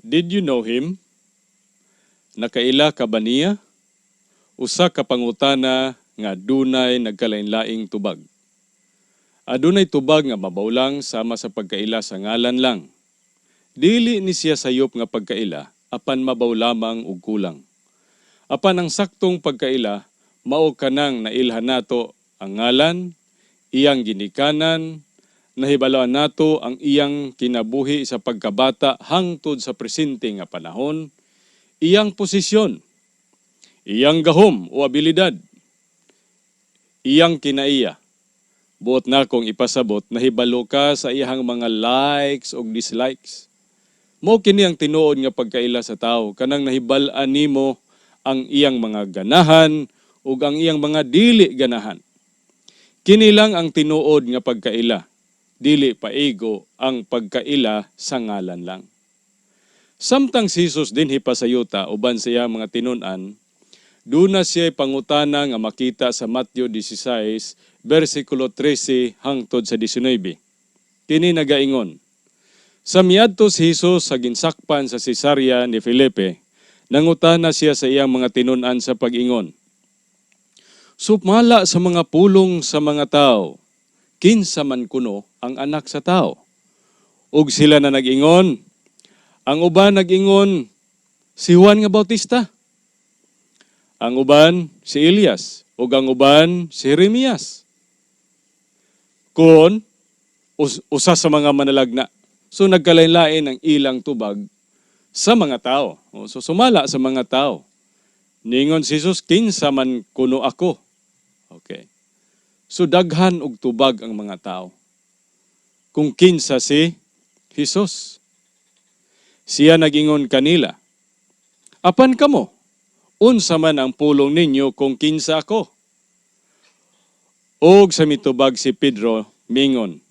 Did you know him? Nakaila ka ba niya? Usa ka pangutana nga dunay nagkalain-laing tubag. Adunay tubag nga mabawlang sama sa pagkaila sa ngalan lang. Dili ni siya sayop nga pagkaila, apan mabaw lamang ug kulang. Apan ang saktong pagkaila, mao kanang nailhan nato ang ngalan, iyang ginikanan, nahibaloan nato ang iyang kinabuhi sa pagkabata hangtod sa presente nga panahon, iyang posisyon, iyang gahom o abilidad, iyang kinaiya. Buot na kong ipasabot, nahibalo ka sa iyang mga likes o dislikes. Mo kini ang tinuod nga pagkaila sa tao, kanang nahibal-an nimo ang iyang mga ganahan ug ang iyang mga dili ganahan. Kini lang ang tinuod nga pagkaila, dili paigo ang pagkaila sa ngalan lang. Samtang si Jesus din hipasayuta uban sa iyang mga tinun-an, duna siya pangutana nga makita sa Matthew 16, versikulo 13 hangtod sa 19. Kini nagaingon, sa miadto si Jesus sa ginsakpan sa Cesarea ni Felipe, nangutana siya sa iyang mga tinun-an sa pag-ingon, supmala sa mga pulong sa mga tao, kinsa man kuno ang anak sa tao. Ug sila na nag-ingon, ang uban nag-ingon, si Juan nga Bautista. Ang uban, si Elias. Ug ang uban, si Jeremias. Kun, usa sa mga manalagna. So nagkalain-lain ang ilang tubag sa mga tao. So sumala sa mga tao. Ningon si Jesus, kinsa man kuno ako. Okay. So daghan og tubag ang mga tao. Kung kinsa si Jesus. Siya nagingon kanila, apan kamo, unsa man ang pulong ninyo kung kinsa ako? Og sa mitubag si Pedro, mingon,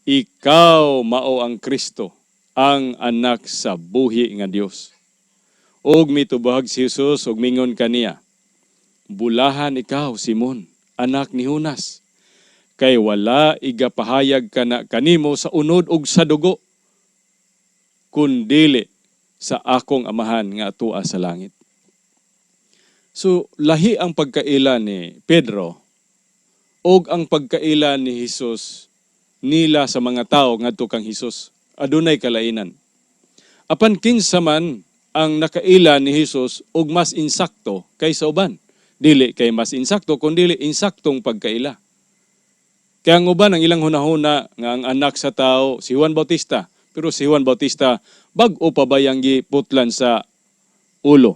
ikaw mao ang Kristo, ang anak sa buhi nga Dios. Og mitubag si Jesus og mingon kaniya, bulahan ikaw, Simon, anak ni Jonas, kay wala igapahayag kana kanimo sa unod ug sa dugo, kundili sa akong amahan nga atua sa langit. So, lahi ang pagkaila ni Pedro og ang pagkaila ni Jesus nila sa mga tao ngadto kang Jesus. Adunay kalainan. Apan kinsa man ang nakaila ni Jesus og mas insakto kaysa uban. Dili kay mas insakto kundi insaktong pagkaila. Kaya ang uban ang ilang hunahuna nga ang anak sa tao si Juan Bautista. Pero si Juan Bautista, bag-o pa ba yang giputlan sa ulo?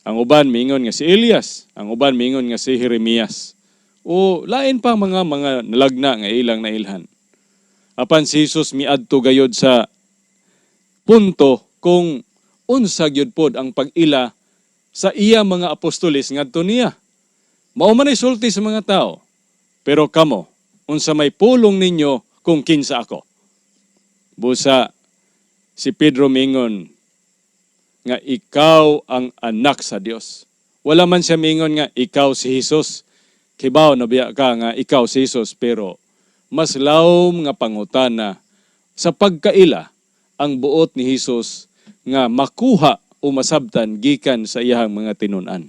Ang uban mingon nga si Elias, ang uban mingon nga si Jeremias. O lain pa mga nalagna nga ilang nailhan. Apan si Jesus miadto gayod sa punto kung unsa gyud pod ang pag-ila sa iya mga apostoles ngadto niya. Mao man ay sulti sa mga tao. Pero kamo, unsa may pulong ninyo kung kinsa ako? Busa, si Pedro mingon nga ikaw ang anak sa Dios. Wala man siya mingon nga ikaw si Jesus. Kibaw na biya ka nga ikaw si Jesus, pero mas lawom nga pangutana sa pagkaila ang buot ni Jesus nga makuha o masabtan gikan sa iyang mga tinun-an.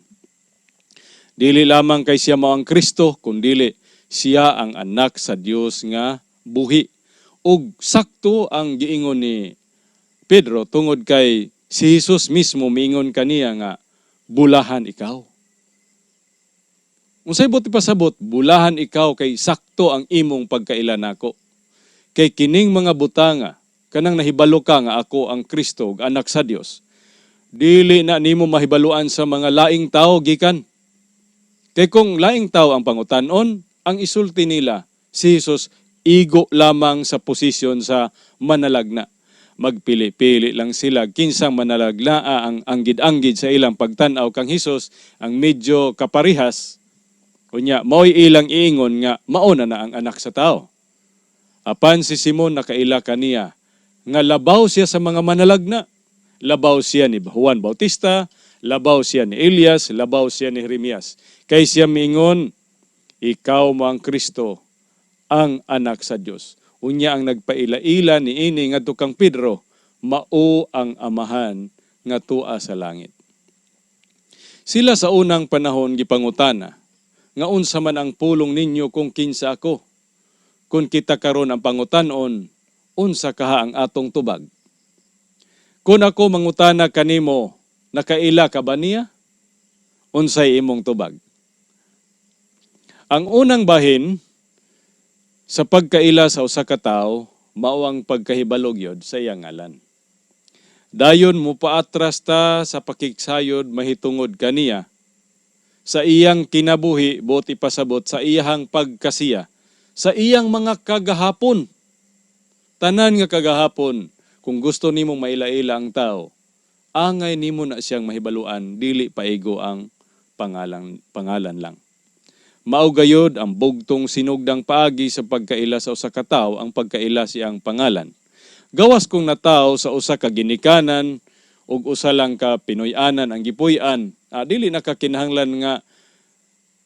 Dili lamang kay siya mao ang Kristo, kundili siya ang anak sa Dios nga buhi. Ug sakto ang giingon ni Pedro tungod kay si Jesus mismo miingon kaniya nga bulahan ikaw. Unsay buti pasabot, bulahan ikaw kay sakto ang imong pagkaila nako. Kay kining mga butanga kanang nahibalo ka nga ako ang Kristo ug anak sa Dios. Dili na nimo mahibaluan sa mga laing tao gikan. Kay kung laing tao ang pangutan-on, ang isulti nila si Jesus igo lamang sa posisyon sa manalagna. Magpili-pili lang sila kinsang manalagna ang anggid-anggid sa ilang pagtan-aw kang Hesus, ang medyo kaparihas. Kunya, mao'y ilang iingon nga mauna na ang anak sa tao. Apan si Simon nakaila kaniya nga labaw siya sa mga manalagna. Labaw siya ni Juan Bautista, labaw siya ni Elias, labaw siya ni Jeremias. Kay siya miingon, ikaw mo ang Kristo, ang anak sa Dios. Unya ang nagpaila-ila ni ini ngadto kang Pedro, mao ang amahan nga tua sa langit. Sila sa unang panahon gipangutana, nga unsa man ang pulong ninyo kung kinsa ako? Kung kita karon ang pangutan-on, unsa kaha ang atong tubag? Kung ako mangutana kanimo, nakaila ka ba niya? Unsay imong tubag? Ang unang bahin sa pagkaila sa usa ka tawo mao ang pagkahibalog yod sa iyang ngalan. Dayon mo paatras ta sa pakigsayod mahitungod kaniya sa iyang kinabuhi buti pasabot sa iyang pagkasiya sa iyang mga kagahapon. Tanan nga kagahapon kung gusto nimo maila-ila ang tao, angay nimo na siyang mahibaluan dili paigo ang pangalan lang. Mao gayod ang bugtong sinugdang paagi sa pagkaila sa usa ka tawo ang pagkaila siyang pangalan. Gawas kung nataw sa usa ka ginikanan ug usa lang ka Pinoy-anan ang gipuy-an, dili na kakinahanglan nga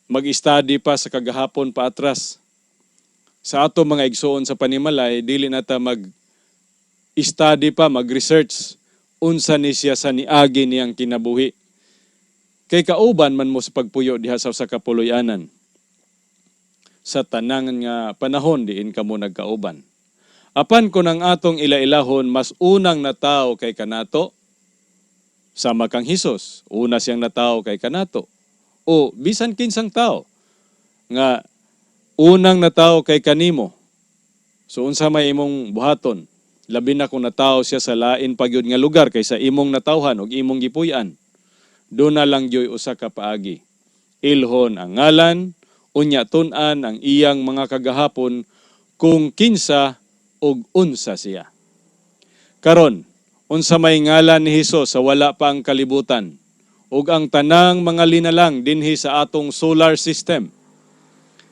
mag-study pa sa kagahapon paatras. Sa ato mga igsoon sa panimalay, dili na ta mag-study pa, mag-research unsa ni siya sa niagi niyang kinabuhi. Kay kauban man mo sa pagpuyo diha sa usa ka puloy-anan. Sa tanang nga panahon diin kamo nagkauban. Apan kung ang atong ila-ilahon mas unang natawo kay kanato, sama kang Hesus, una siyang natawo kay kanato. O bisan kinsang tao nga unang natawo kay kanimo. So unsa may imong buhaton? Labi na kung natawo siya sa lain pagyud nga lugar kaysa imong natawhan ug imong gipuy-an. Do na lang joy usa ka paagi. Ilhon ang ngalan, unya tun-an ang iyang mga kagahapon kung kinsa ug unsa siya. Karon, unsa may ngalan ni Hesus sa wala pa ang kalibutan ug ang tanang mga linalang dinhi sa atong solar system.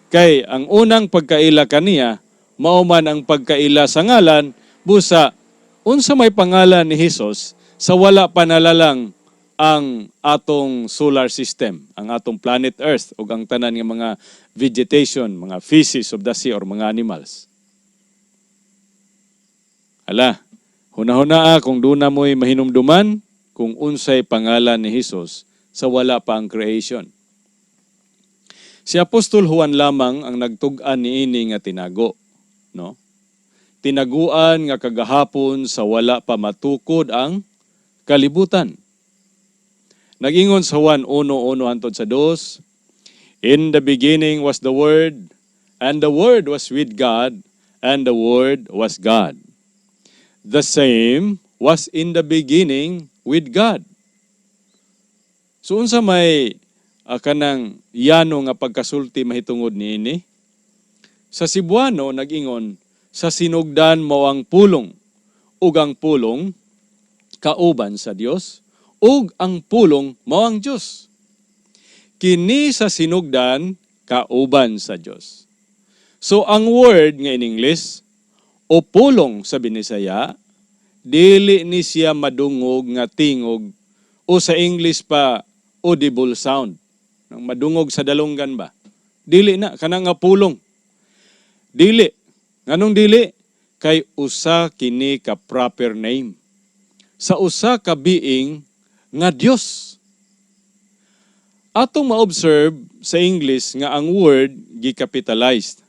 Kay ang unang pagkaila kaniya mao man ang pagkaila sa ngalan, busa unsa may pangalan ni Hesus sa wala pa nalalang ang atong solar system, ang atong planet Earth ug ang tanan nga mga vegetation, mga fishes of the sea or mga animals. Ala, huna-huna kung duna mo'y mahinumduman kung unsay pangalan ni Hesus sa wala pa ang creation. Si Apostol Juan lamang ang nagtug-an niini nga tinago, no? Tinaguan nga kagahapon sa wala pa matukod ang kalibutan. Nag-ingon sa Juan 1:1 hangtod sa 2, "In the beginning was the Word, and the Word was with God, and the Word was God. The same was in the beginning with God." So unsa may kanang yano nga pagkasulti mahitungod niini? Sa Cebuano nag-ingon, sa sinugdan mao ang pulong, ug ang pulong kauban sa Dios, ug ang pulong mao ang Dios. Kini sa sinugdan kauban sa Dios. So ang word nga in English o pulong sa Binisaya, dili ni siya madungog nga tingog o sa English pa audible sound. Nang madungog sa dalunggan ba? Dili na, kanang nga pulong. Dili. Nganong dili? Kay usa kini ka proper name. Sa usa ka being nga Dios. Atong ma-observe sa English nga ang word gi-capitalized.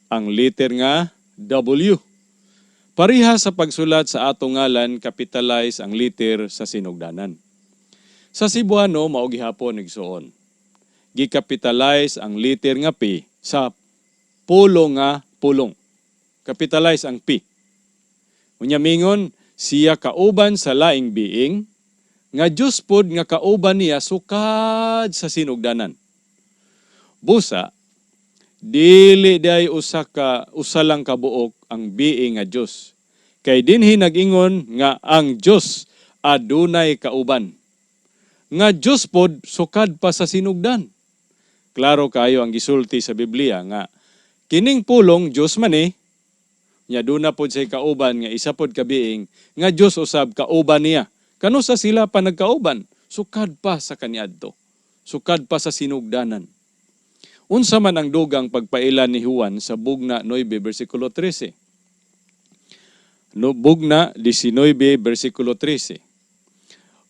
Ang letter nga W. Pariha sa pagsulat sa atong ngalan, capitalize ang letter sa sinugdanan. Sa Cebuano, mao gihapon igsuon. Gi-capitalize ang letter nga P sa pulong nga pulong. Capitalize ang P. Unya mingon, siya kauban sa laing being, nga Diyos pod nga kauban niya sukad sa sinugdanan. Busa, dili day usa lang kabuok ang being nga Dios. Kay dinhi nag-ingon nga ang Dios adunay kauban. Nga Dios pod sukad pa sa sinugdan. Klaro kayo ang gisulti sa Biblia nga kining pulong Dios man nya duna pod say kauban nga isa pod ka being nga Dios usab kauban niya. Kano sa sila pa nagkauban? Sukad pa sa kaniadto. Sukad pa sa sinugdanan. Unsa man ang dugang pagpailan ni Juan sa bugna 9 bersikulo 13. No, bugna 19 bersikulo 13.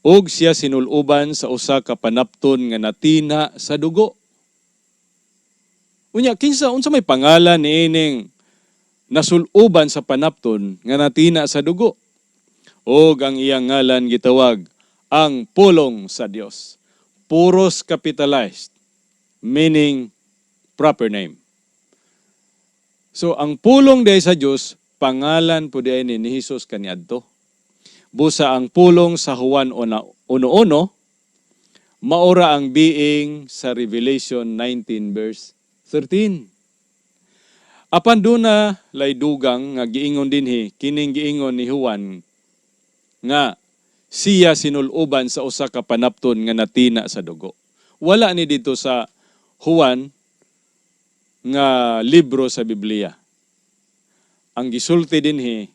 Og siya sinuluban sa usa ka panapton nga natina sa dugo. Unya kinsa unsa may pangalan niining nasuluban sa panapton nga natina sa dugo? Og ang iyang ngalan gitawag ang pulong sa Dios. Puros capitalized, meaning proper name. So ang pulong day sa Dios, pangalan po day ni Jesus kaniadto. Busa ang pulong sa Juan 1:1, maura ang being sa Revelation 19 verse 13. Apan duna lay dugang nga giingon dinhi kining giingon ni Juan nga siya sinuluban sa usa ka panapton nga natina sa dugo. Wala ni dito sa Juan nga libro sa Biblia. Ang gisulti dinhi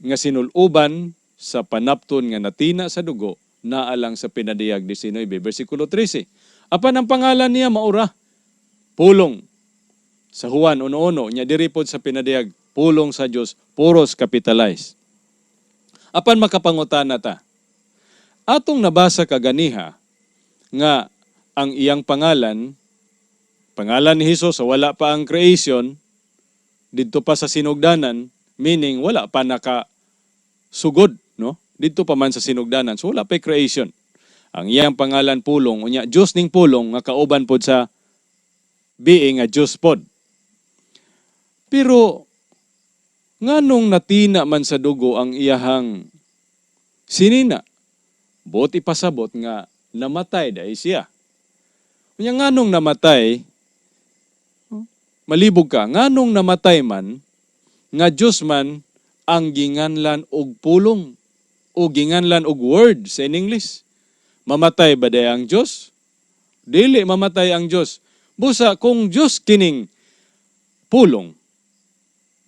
nga sinuluban sa panapton nga natina sa dugo naa lang sa pinadiyag 19 bersikulo 13. Apan ang pangalan niya maura pulong sa Juan 1:1 nya diri pod sa pinadiyag pulong sa Dios puros capitalized. Apan makapangutana ta. Atong nabasa kaganiha nga ang iyang pangalan ni Jesus sa wala pa ang creation didto pa sa sinugdanan, meaning wala pa sugod, no? Didto pa man sa sinugdanan, so wala pa creation. Ang iyang pangalan pulong, unya Dios ning pulong nga kauban pod sa being nga Dios pod. Pero nganong natina man sa dugo ang iyahang sinina? Bot ipasabot nga namatay dahil siya. Unya nganong namatay? Malibog ka, nganong namatay man nga Dios man ang ginganlan og pulong o ginganlan og word sa English. Mamatay ba day ang Dios? Dili mamatay ang Dios. Busa kung Dios kining pulong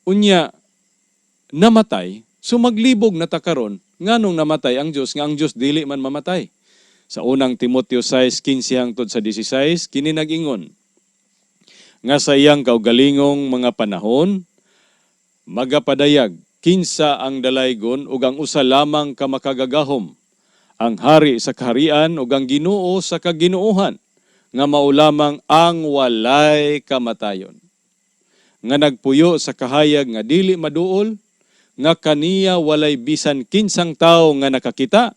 unya namatay, so maglibog na ta karon nganong namatay ang Dios nga ang Dios dili man mamatay. Sa unang Timoteo 6:15 hangtod sa 16 kini nag-ingon nga sa iyang kaugalingong mga panahon magapadayag kinsa ang dalaygon ug ang usa lamang ka makagagahom, ang hari sa kaharian ug ang Ginoo sa kaginuohan nga mao lamang ang walay kamatayon. Nga nagpuyo sa kahayag nga dili maduol, nga kaniya walay bisan kinsang tawo nga nakakita,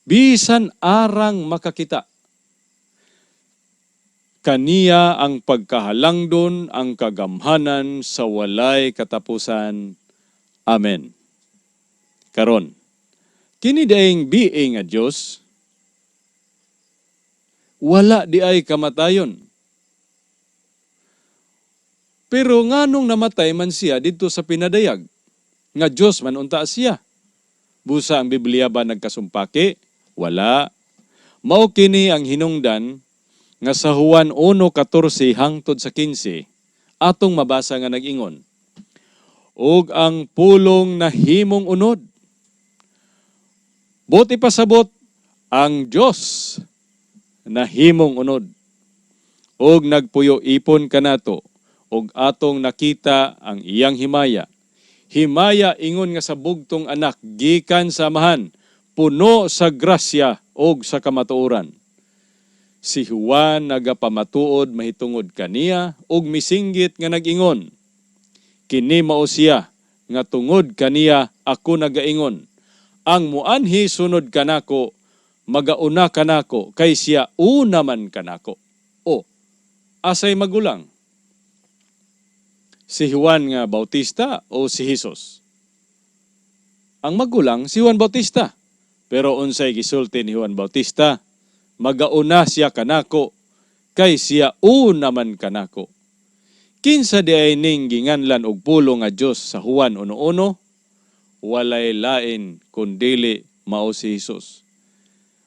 bisan arang makakita. Kaniya ang pagkahalangdon, ang kagamhanan sa walay katapusan. Amen. Karon, kini daing being nga Dios, wala di ay kamatayon. Pero nganong namatay man siya dito sa pinadayag? Nga Diyos man unta siya. Busa ang Biblia ba nagkasumpaki? Wala. Mao kini ang hinungdan nga sa Juan 1:14 hangtod sa 15 atong mabasa nga nag-ingon. Og ang pulong nahimong unod. Buti pasabot ang Dios nahimong unod. Og nagpuyo ipon kanato og atong nakita ang iyang himaya. Himaya ingon nga sa bugtong anak gikan sa amahan, puno sa grasya og sa kamatuoran. Si Juan nagapamatuod mahitungod kaniya og misinggit nga nag-ingon. Kini mao siya nga tungod kaniya ako nagaingon. Ang muanhi sunod kanako, magauna kanako kay siya una man kanako. O asay magulang? Si Juan nga Bautista o si Jesus? Ang magulang si Juan Bautista. Pero unsay gisulti ni Juan Bautista, magauna siya kanako kay siya una man kanako. Kinsa di ay ning ginganlan og pulong nga Dios sa Juan 1:1, walay lain kundili mao si Jesus.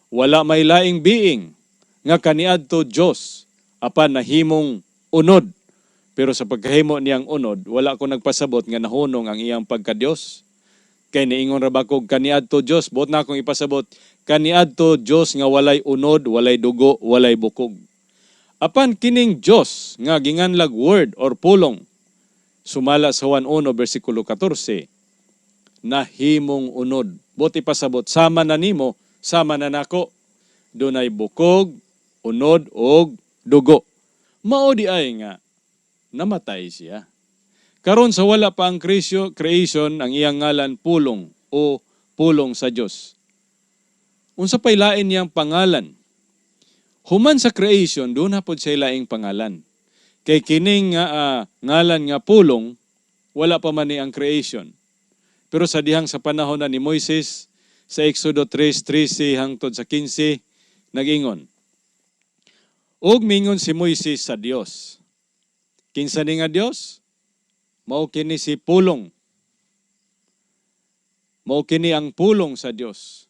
Wala may laing being nga kaniadto Dios apan nahimong unod. Pero sa pagkahimo niyang unod, wala ko nagpasabot nga nahunong ang iyang pagka-Dios. Kay niingon ra ba kog kaniadto Dios, buot na akong ipasabot, kaniadto Dios nga walay unod, walay dugo, walay bukog. Apan kining Dios nga ginganlag word or pulong, sumala sa Juan 1 bersikulo 14, nahimong unod. Buti pasabot, sama na nimo, sama na nako. Dunay bukog, unod og dugo. Mao di ay nga namatay siya. Karon sa wala pa ang creation, ang iyang ngalan pulong o pulong sa Dios. Unsa pay lain niyang pangalan? Human sa creation, doon na po siya laing pangalan. Kay kining ngalan nga pulong, wala pa man ni ang creation. Pero sa dihang sa panahon na ni Moises, sa Exodo 3:13 hangtod sa 15, nag-ingon. Og mingon si Moises sa Dios. Kinsa ni nga Dios? Mao kini si pulong. Mao kini ang pulong sa Dios.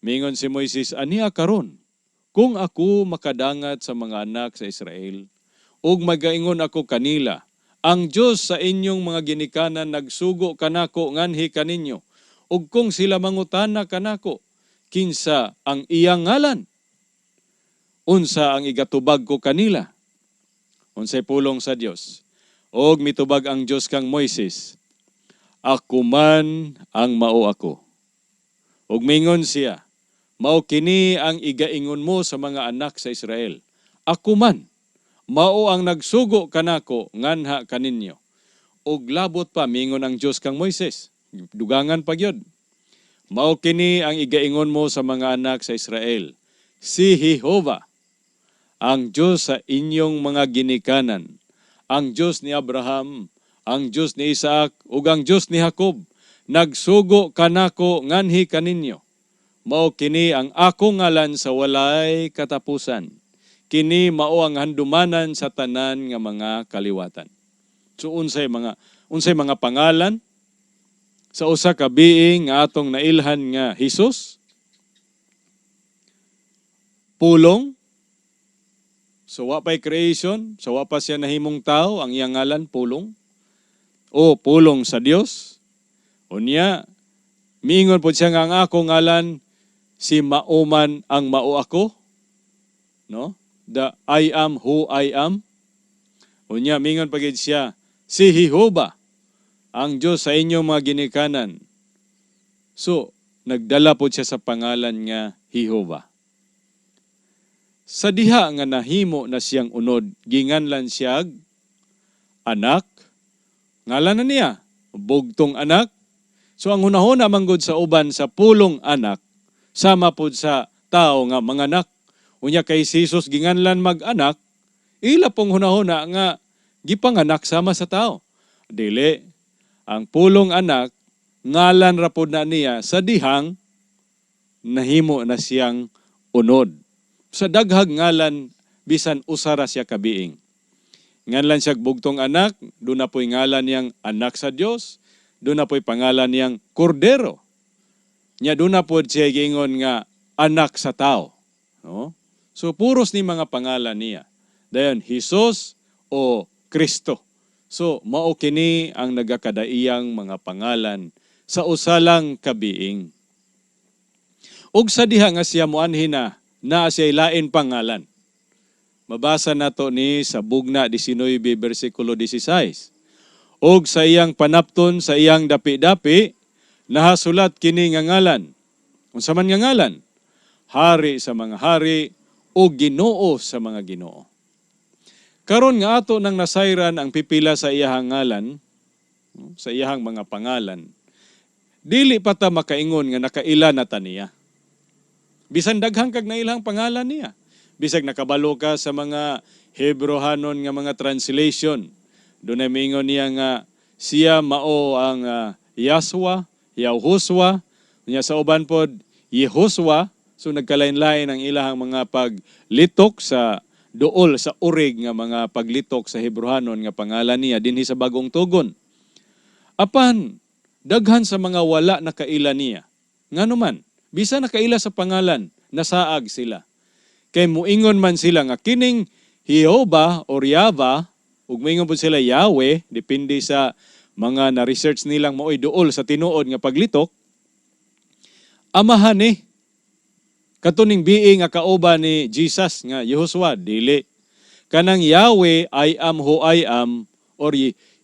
Mingon si Moises, aniya karon, kung ako makadangat sa mga anak sa Israel, ug magaingon ako kanila, ang Dios sa inyong mga ginikanan nagsugo kanako nganhi kaninyo, ug kung sila mangutana kanako, kinsa ang iyang ngalan? Unsa ang igatubag ko kanila? Unsay pulong sa Dios? Og mitubag ang Dios kang Moises, ako man ang mao ako. Ug mingon siya, mao kini ang igaingon mo sa mga anak sa Israel. Ako man, mao ang nagsugo kanako nganha kaninyo. Ug labot pa mingon ang Dios kang Moises, dugangan pa gyud. Mao kini ang igaingon mo sa mga anak sa Israel. Si Jehovah, ang Diyos sa inyong mga ginikanan, ang Diyos ni Abraham, ang Diyos ni Isaac, ug ang Diyos ni Jacob, nagsugo kanako nganhi kaninyo. Mao kini ang akong ngalan sa walay katapusan. Kini mao ang handumanan sa tanan nga mga kaliwatan. So unsay mga pangalan sa usa ka being nga atong nailhan nga Hesus? Pulong. So wa pa'y creation, so wa pa siya nahimong tao, ang iyang ngalan pulong. O pulong sa Dios. Unya, miingon po siya nga ang akong ngalan, si mauman ang mao ako. No? The I am who I am. Unya, miingon pagid siya, si Jehovah, ang Diyos sa inyong mga ginikanan. So, nagdala po siya sa pangalan nga Jehovah. Sa diha nga nahimo na siyang unod, ginganlan siyag anak, ngalan na niya, bugtong anak. So ang hunahuna manggod sa uban sa pulong anak, sama pod sa tao nga manganak. Unya kay Jesus ginganlan mag-anak, ila pong hunahuna nga gipanganak sama sa tao. Dili, ang pulong anak, ngalan ra pod na niya sa dihang nahimo na siyang unod. Sa daghag ngalan, bisan usara siya kabiing. Ngalan siya bugtong anak, doon na po'y ngalan niyang anak sa Diyos, doon na po'y pangalan niyang kordero. Nya doon na po siya gingon nga anak sa tao. No? So puros ni mga pangalan niya. Dayon, Jesus o Kristo. So mao kini ang nagakadaiyang mga pangalan sa usalang kabiing. Ug sa diha nga siya moanhin na siya lain pangalan. Mabasa nato ni sa Bugna 19 versikulo 16. Og sa iyang panapton sa iyang dapi-dapi nahasulat kini nga ngalan. Unsa man nga ngalan? Hari sa mga hari o Ginoo sa mga Ginoo. Karon nga ato nang nasayran ang pipila sa iyang ngalan, sa iyang mga pangalan. Dili pa ta makaingon nga nakaila na ta niya. Bisan daghang kag nailang pangalan niya. Bisag nakabalo ka sa mga Hebrehanon nga mga translation. Doon ay mingon niya nga siya mao ang Yahshua, Yahushua. Niya sa uban pod Yehoshua. So nagkalain-lain ang ilahang mga paglitok sa duol sa urig nga mga paglitok sa Hebrehanon nga pangalan niya dinhi sa bagong tugon. Apan daghan sa mga wala nakaila niya. Nganuman bisan nakaila sa pangalan, nasaag sila. Kay muingon man sila nga kining Jehovah or Yahweh, ug moingon po sila Yahweh, depende sa mga na-research nilang maoy duol sa tinuod nga paglitok, amahan ni. Katuning being nga kauban ni Jesus nga Yehoshua, dili. Kanang Yahweh, I am who I am, or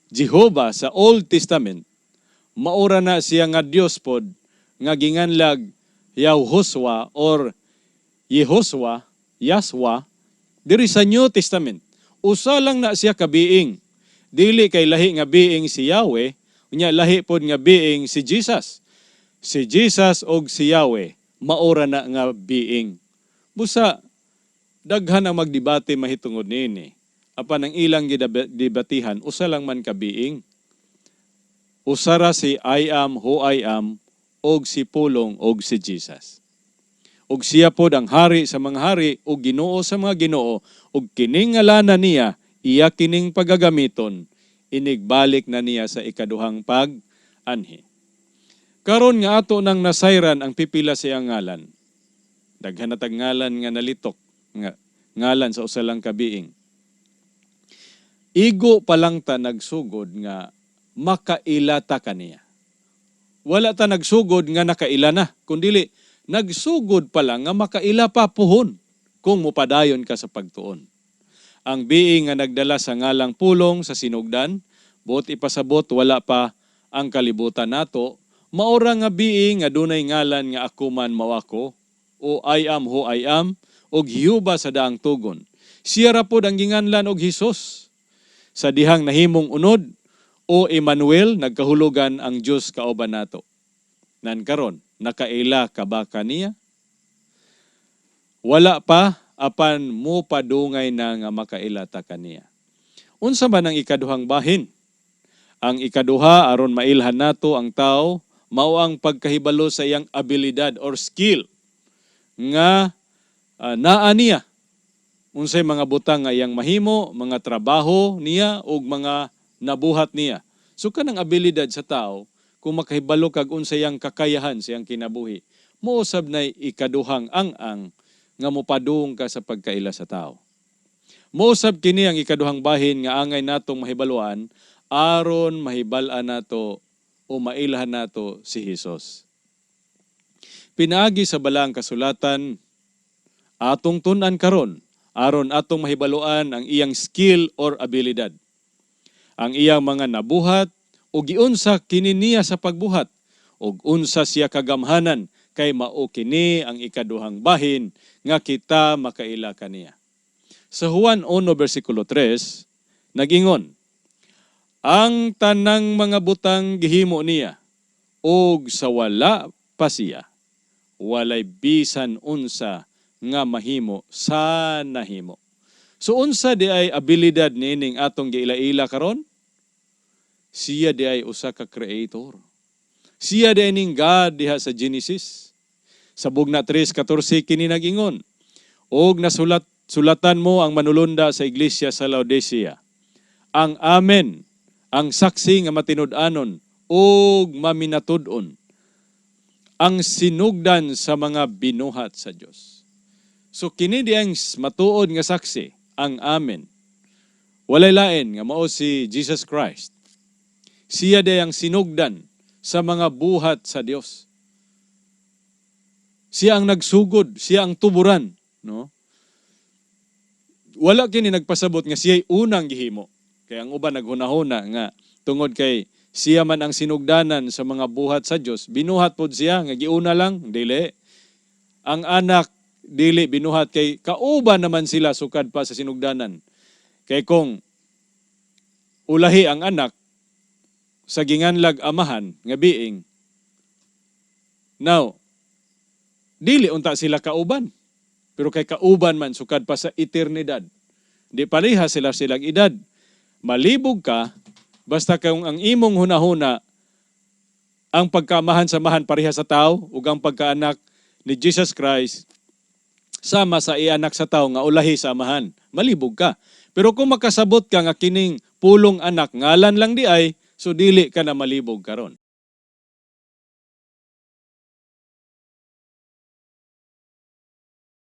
Jehovah sa Old Testament, maura na siya nga Dios pod nga ginganlag Yahushua or Yehoswa, Yaswa, diri sa New Testament. Usa lang na siya ka being. Dili kay lahi nga being si Yahweh, unya lahi pod nga being si Jesus. Si Jesus og si Yahweh, maura na nga being. Busa, daghan ang magdebate mahitungod niini. Apan ang ilang gidebatihan, usa lang man ka being. Usara si I am who I am, og si Pulong og si Jesus. Og siya pod ang hari sa mga hari og Ginoo sa mga Ginoo, og kining ngalanan niya iya kining pagagamiton, inigbalik na niya sa ikaduhang pag-anhi. Karon nga ato nang nasayran ang pipila sa iyang ngalan. Daghan natag ngalan nga nalitok, nga ngalan sa usa lang ka being. Igo pa lang ta nagsugod nga makailata kaniya. Wala ta nagsugod nga nakaila na, kundili nagsugod pa lang nga makaila pa puhon kung mupadayon ka sa pagtuon. Ang being nga nagdala sa ngalang Pulong sa sinugdan, buot ipasabot wala pa ang kalibutan nato, maura nga being nga dunay ngalan nga ako man mawako, o I am who I am, og hiyuba sa daang tugon. Siya ra pod ang ginganlan og Hesus. Sa dihang nahimong unod, o Emmanuel, nagkahulugan ang Diyos kauban nato. Nan karon, nakaila ka ba kaniya? Wala pa, apan mo padungay na nga makailata kaniya. Unsa man ang ikaduhang bahin? Ang ikaduha, aron mailhan nato ang tao, mao ang pagkahibalo sa iyang abilidad or skill nga naa niya. Unsay mga butang nga iyang mahimo, mga trabaho niya ug mga nabuhat niya. So kanang abilidad sa tao, kung makahibalo kag unsay iyang kakayahan sa iyang kinabuhi, mousab na ikaduhang ang nga mopadung ka sa pagkaila sa tao. Mousab kini ang ikaduhang bahin nga angay natong mahibaluan aron mahibal-an nato o mailhan nato si Hesus. Pinaagi sa balang kasulatan atong tun-an karon aron atong mahibaluan ang iyang skill or abilidad. Ang iyang mga nabuhat o giunsa kini niya sa pagbuhat ug unsa siya kagamhanan kay mao kini ang ikaduhang bahin nga kita makaila kaniya. Sa Juan 1 versikulo 3 nagingon, ang tanang mga butang gihimo niya ug sa wala pa siya walay bisan unsa nga mahimo sa nahimo. So unsa di ay abilidad nining atong giila-ila karon? Siya di ay usa ka creator. Siya di ay ning God diha sa Genesis. Sa Bugna 3:14 kini nagingon, og sulatan mo ang manulunda sa iglesia sa Laodicea. Ang Amen, ang saksi nga matinud-anon ug maminatud-on, ang sinugdan sa mga binuhat sa Dios. So kini di ang matuod nga saksi, ang Amen. Walay lain nga mao si Jesus Christ. Siya day ang sinugdan sa mga buhat sa Dios. Siya ang nagsugod, siya ang tuburan, no? Wala kini nagpasabot nga siya'y unang gihimo. Kaya ang uban naghunahuna nga tungod kay siya man ang sinugdanan sa mga buhat sa Dios, binuhat pod siya nga giuna lang, dili. Ang anak dili binuhat kay kauban naman sila sukad pa sa sinugdanan. Kay kung ulahi ang anak sa ginganlag amahan nga being, now, dili unta sila kauban. Pero kay kauban man sukad pa sa eternidad. Di pareha silang edad. Malibog ka, basta kung ang imong hunahuna, ang pagkaamahan-samahan pareha sa tao, ug ang pagkaanak ni Jesus Christ, sama sa ianak sa tao nga ulahi sa amahan. Malibog ka. Pero kung makasabot ka nga kining pulong anak, ngalan lang di ay, so dili ka na malibog karon.